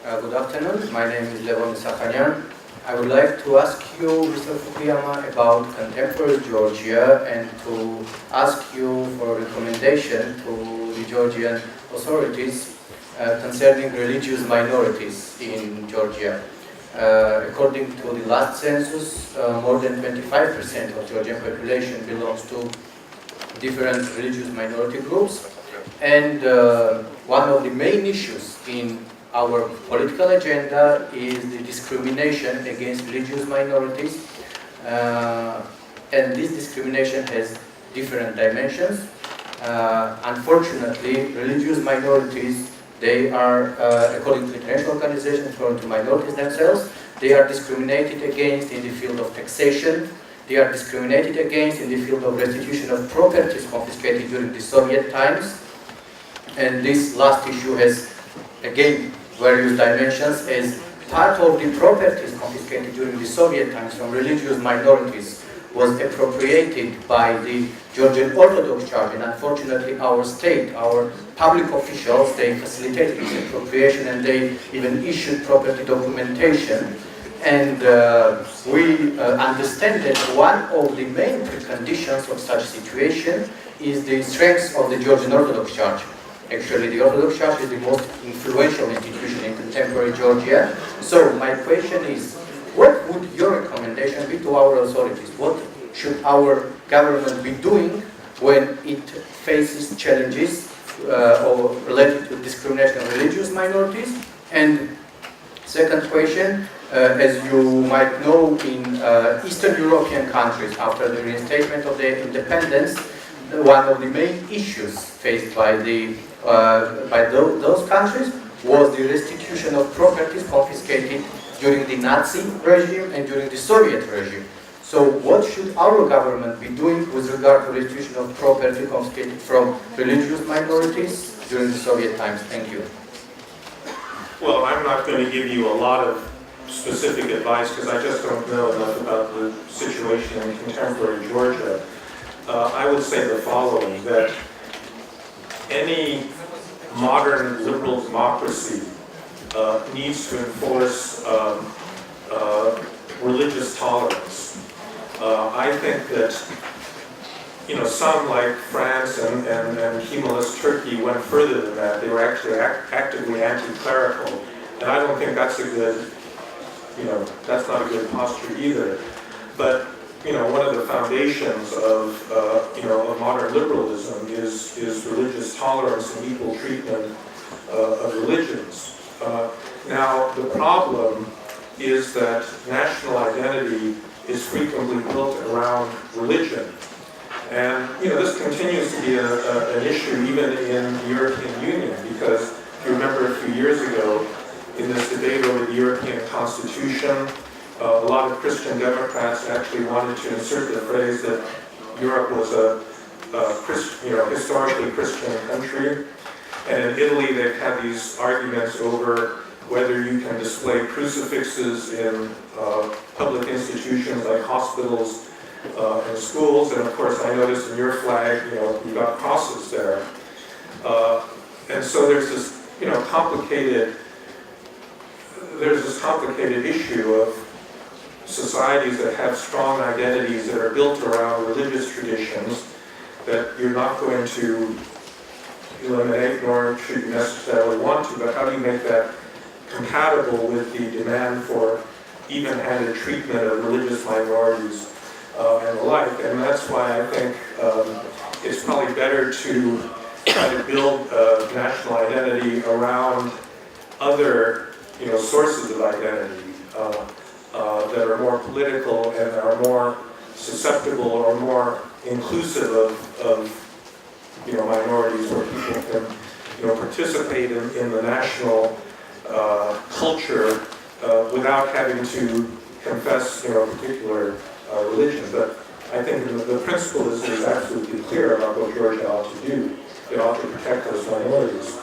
Good afternoon. My name is Levon Sakhanyan. I would like to ask you, Mr. Fukuyama, about contemporary Georgia and to ask you for a recommendation to the Georgian authorities concerning religious minorities in Georgia. According to the last census, more than 25% of Georgian population belongs to different religious minority groups, and one of the main issues in our political agenda is the discrimination against religious minorities, and this discrimination has different dimensions. Unfortunately, religious minorities, they are, according to international organizations, according to minorities themselves, they are discriminated against in the field of taxation. They are discriminated against in the field of restitution of properties confiscated during the Soviet times. And this last issue has, again, various dimensions, as part of the properties confiscated during the Soviet times from religious minorities was appropriated by the Georgian Orthodox Church, and unfortunately our state, our public officials, they facilitated this appropriation and they even issued property documentation. And we understand that one of the main preconditions of such situation is the strength of the Georgian Orthodox Church. Actually, the Orthodox Church is the most influential institution in contemporary Georgia. So my question is, what would your recommendation be to our authorities? What should our government be doing when it faces challenges related to discrimination of religious minorities? And second question, as you might know, in Eastern European countries, after the reinstatement of their independence, one of the main issues faced by those countries was the restitution of properties confiscated during the Nazi regime and during the Soviet regime. So what should our government be doing with regard to restitution of property confiscated from religious minorities during the Soviet times? Thank you. Well, I'm not going to give you a lot of specific advice because I just don't know enough about the situation in contemporary Georgia. I would say the following, that any modern liberal democracy needs to enforce religious tolerance. I think that, some like France and Kemalist Turkey went further than that. They were actually actively anti-clerical, and I don't think that's a good, that's not a good posture either. But one of the foundations of modern liberalism is religious tolerance and equal treatment of religions. Now, the problem is that national identity is frequently built around religion. And this continues to be an issue even in the European Union, because if you remember a few years ago, in this debate over the European Constitution, a lot of Christian Democrats actually wanted to insert the phrase that Europe was a historically Christian country. And in Italy, they've had these arguments over whether you can display crucifixes in public institutions like hospitals and schools. And of course, I noticed in your flag, you've got crosses there. And so there's this, complicated issue of societies that have strong identities that are built around religious traditions that you're not going to eliminate, nor should you necessarily want to, but how do you make that compatible with the demand for even-handed treatment of religious minorities and the like? And that's why I think it's probably better to try to build national identity around other sources of identity that are more political and are more susceptible or more inclusive of minorities, where people can participate in the national culture without having to confess a particular religion. But I think the principle is absolutely clear about what Georgia ought to do. It ought to protect those minorities.